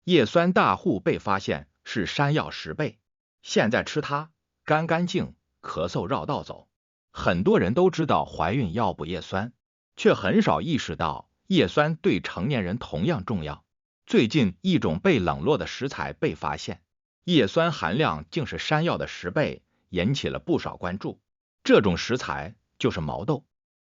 叶酸大户被发现是山药10倍，现在吃它干干净，咳嗽绕道走。很多人都知道怀孕要补叶酸，却很少意识到叶酸对成年人同样重要。最近一种被冷落的食材被发现，叶酸含量竟是山药的10倍，引起了不少关注。这种食材就是毛豆。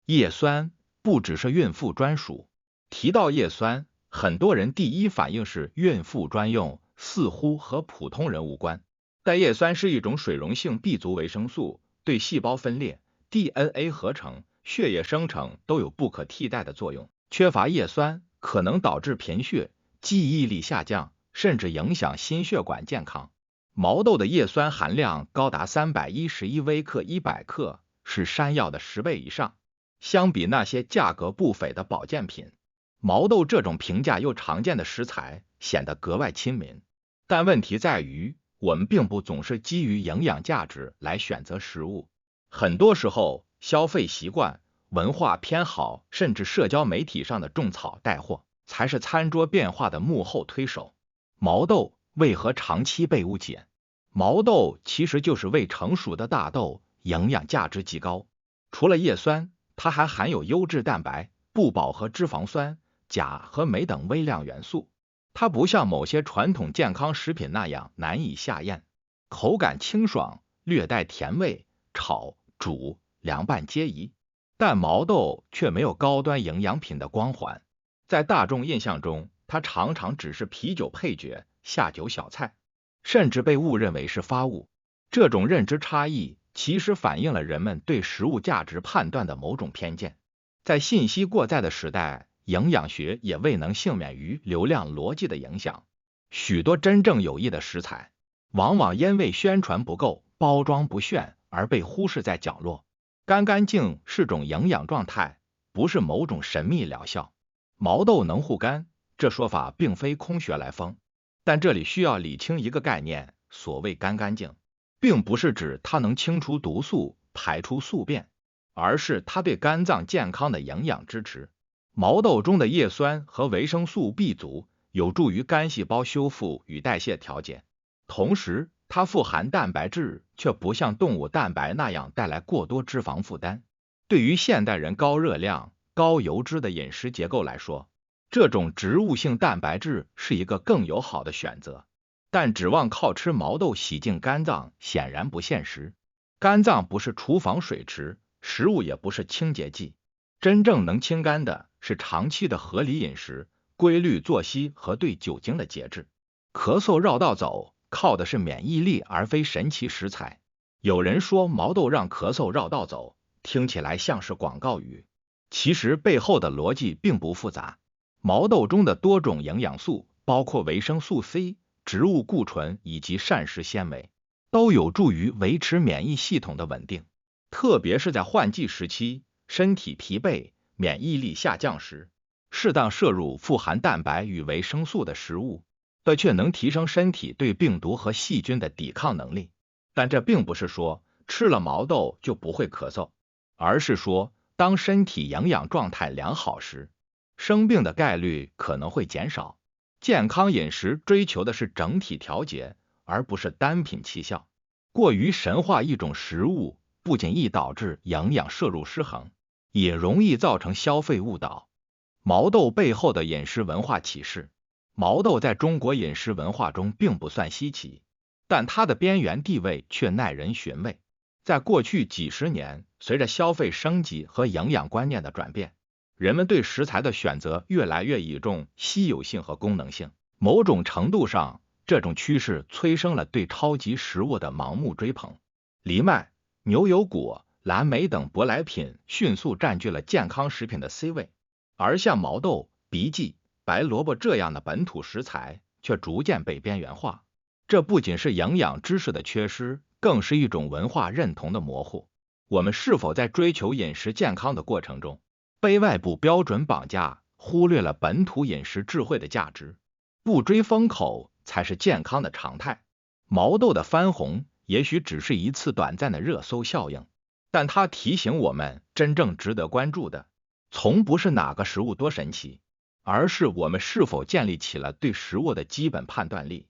叶酸不只是孕妇专属，提到叶酸，很多人第一反应是孕妇专用，似乎和普通人无关。但叶酸是一种水溶性 B 族维生素，对细胞分裂、DNA 合成、血液生成都有不可替代的作用。缺乏叶酸可能导致贫血、记忆力下降，甚至影响心血管健康。毛豆的叶酸含量高达311微克100克，是山药的10倍以上。相比那些价格不菲的保健品，毛豆这种平价又常见的食材显得格外亲民。但问题在于，我们并不总是基于营养价值来选择食物，很多时候消费习惯、文化偏好，甚至社交媒体上的种草带货，才是餐桌变化的幕后推手。毛豆为何长期被误解？毛豆其实就是未成熟的大豆，营养价值极高。除了叶酸，它还含有优质蛋白、不饱和脂肪酸、钾和镁等微量元素。它不像某些传统健康食品那样难以下咽，口感清爽，略带甜味，炒、煮、凉拌皆宜。但毛豆却没有高端营养品的光环，在大众印象中，它常常只是啤酒配角、下酒小菜，甚至被误认为是发物。这种认知差异其实反映了人们对食物价值判断的某种偏见。在信息过载的时代，营养学也未能幸免于流量逻辑的影响。许多真正有益的食材，往往因为宣传不够、包装不炫而被忽视在角落。干干净是种营养状态，不是某种神秘疗效。毛豆能护肝，这说法并非空穴来风。但这里需要理清一个概念，所谓干干净，并不是指它能清除毒素、排出宿便，而是它对肝脏健康的营养支持。毛豆中的叶酸和维生素 B 族有助于肝细胞修复与代谢调节，同时它富含蛋白质，却不像动物蛋白那样带来过多脂肪负担。对于现代人高热量、高油脂的饮食结构来说，这种植物性蛋白质是一个更友好的选择。但指望靠吃毛豆洗净肝脏显然不现实。肝脏不是厨房水池，食物也不是清洁剂。真正能清肝的是长期的合理饮食、规律作息和对酒精的节制。咳嗽绕道走靠的是免疫力，而非神奇食材。有人说毛豆让咳嗽绕道走，听起来像是广告语，其实背后的逻辑并不复杂。毛豆中的多种营养素，包括维生素 C、植物固醇以及膳食纤维，都有助于维持免疫系统的稳定，特别是在换季时期，身体疲惫、免疫力下降时，适当摄入富含蛋白与维生素的食物，却能提升身体对病毒和细菌的抵抗能力。但这并不是说吃了毛豆就不会咳嗽，而是说当身体营养状态良好时，生病的概率可能会减少。健康饮食追求的是整体调节，而不是单品奇效。过于神化一种食物，不仅易导致营养摄入失衡，也容易造成消费误导。毛豆背后的饮食文化启示。毛豆在中国饮食文化中并不算稀奇，但它的边缘地位却耐人寻味。在过去几十年，随着消费升级和营养观念的转变，人们对食材的选择越来越倚重稀有性和功能性。某种程度上，这种趋势催生了对超级食物的盲目追捧。藜麦、牛油果、蓝莓等舶来品迅速占据了健康食品的 C 位，而像毛豆、荸荠、白萝卜这样的本土食材却逐渐被边缘化。这不仅是营养知识的缺失，更是一种文化认同的模糊。我们是否在追求饮食健康的过程中，被外部标准绑架，忽略了本土饮食智慧的价值？不追风口才是健康的常态。毛豆的翻红也许只是一次短暂的热搜效应，但它提醒我们，真正值得关注的，从不是哪个食物多神奇，而是我们是否建立起了对食物的基本判断力。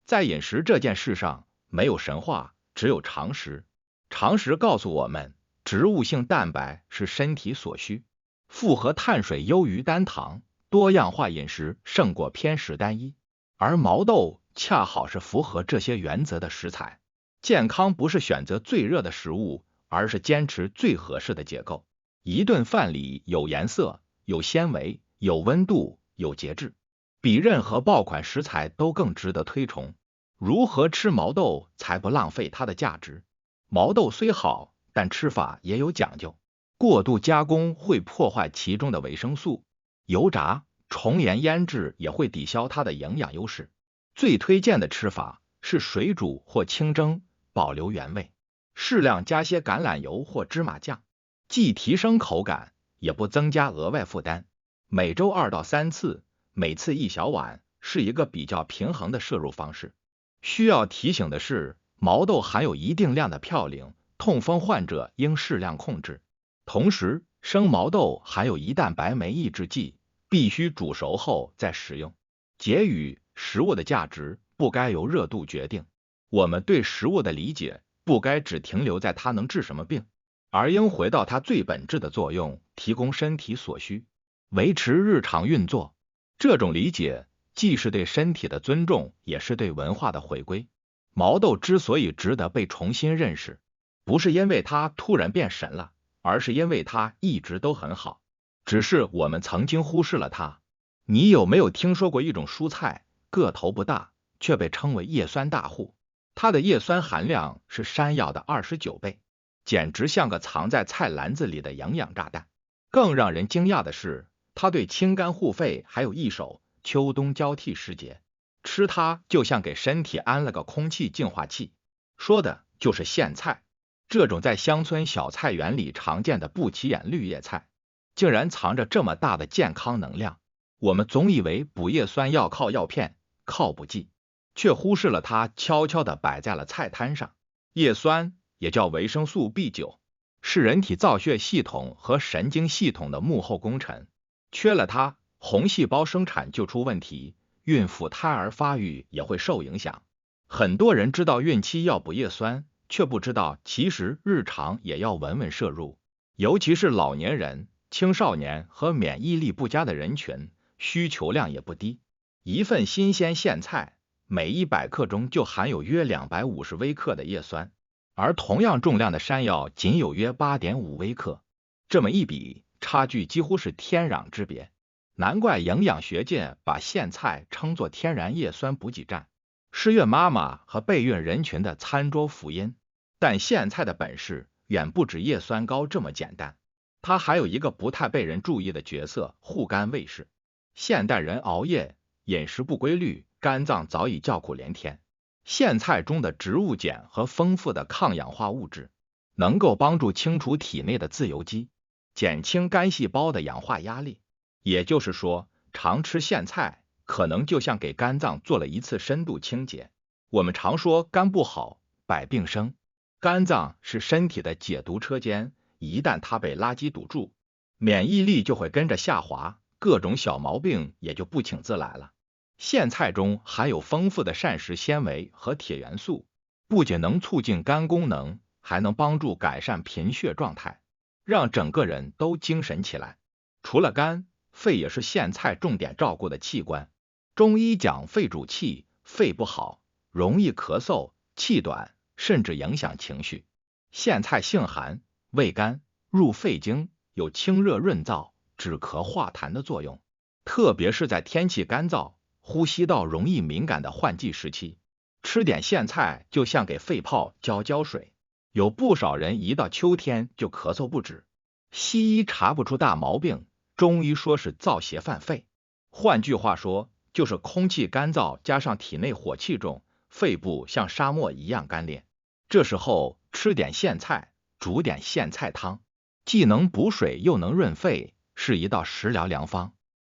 在饮食这件事上，没有神话，只有常识。常识告诉我们，植物性蛋白是身体所需，复合碳水优于单糖，多样化饮食胜过偏食单一。而毛豆恰好是符合这些原则的食材。健康不是选择最热的食物，而是坚持最合适的结构。一顿饭里有颜色，有纤维，有温度，有节制，比任何爆款食材都更值得推崇。如何吃毛豆才不浪费它的价值？毛豆虽好，但吃法也有讲究。过度加工会破坏其中的维生素，油炸、重盐腌制也会抵消它的营养优势。最推荐的吃法是水煮或清蒸，保留原味，适量加些橄榄油或芝麻酱，既提升口感，也不增加额外负担。每周2到3次，每次1小碗，是一个比较平衡的摄入方式。需要提醒的是，毛豆含有一定量的嘌呤，痛风患者应适量控制。同时，生毛豆含有胰蛋白酶抑制剂，必须煮熟后再食用。结语：食物的价值不该由热度决定。我们对食物的理解不该只停留在它能治什么病，而应回到它最本质的作用，提供身体所需，维持日常运作。这种理解既是对身体的尊重，也是对文化的回归。毛豆之所以值得被重新认识，不是因为它突然变神了，而是因为它一直都很好，只是我们曾经忽视了它。你有没有听说过一种蔬菜，个头不大，却被称为叶酸大户？它的叶酸含量是山药的29倍，简直像个藏在菜篮子里的营养炸弹。更让人惊讶的是，它对清肝护肺还有一手。秋冬交替时节，吃它就像给身体安了个空气净化器。说的就是苋菜，这种在乡村小菜园里常见的不起眼绿叶菜，竟然藏着这么大的健康能量。我们总以为补叶酸要靠药片，靠补剂，却忽视了它悄悄地摆在了菜摊上。叶酸也叫维生素 B9， 是人体造血系统和神经系统的幕后功臣，缺了它，红细胞生产就出问题，孕妇胎儿发育也会受影响。很多人知道孕期要补叶酸，却不知道其实日常也要稳稳摄入，尤其是老年人、青少年和免疫力不佳的人群，需求量也不低。一份新鲜苋菜，每100克中就含有约250微克的叶酸，而同样重量的山药仅有约8.5微克，这么一比，差距几乎是天壤之别。难怪营养学界把苋菜称作天然叶酸补给站，是孕妈妈和备孕人群的餐桌福音。但苋菜的本事远不止叶酸高这么简单，它还有一个不太被人注意的角色——护肝卫士。现代人熬夜，饮食不规律，肝脏早已叫苦连天。苋菜中的植物碱和丰富的抗氧化物质，能够帮助清除体内的自由基，减轻肝细胞的氧化压力。也就是说，常吃苋菜可能就像给肝脏做了一次深度清洁。我们常说肝不好，百病生，肝脏是身体的解毒车间，一旦它被垃圾堵住，免疫力就会跟着下滑，各种小毛病也就不请自来了。苋菜中含有丰富的膳食纤维和铁元素，不仅能促进肝功能，还能帮助改善贫血状态，让整个人都精神起来。除了肝，肺也是苋菜重点照顾的器官。中医讲肺主气，肺不好，容易咳嗽、气短，甚至影响情绪。苋菜性寒，味甘，入肺经，有清热润燥、止咳化痰的作用。特别是在天气干燥、呼吸道容易敏感的换季时期，吃点苋菜就像给肺泡浇水。有不少人一到秋天就咳嗽不止，西医查不出大毛病，中医说是燥邪犯肺，换句话说，就是空气干燥加上体内火气重，肺部像沙漠一样干裂。这时候吃点苋菜，煮点苋菜汤，既能补水又能润肺，是一道食疗良方。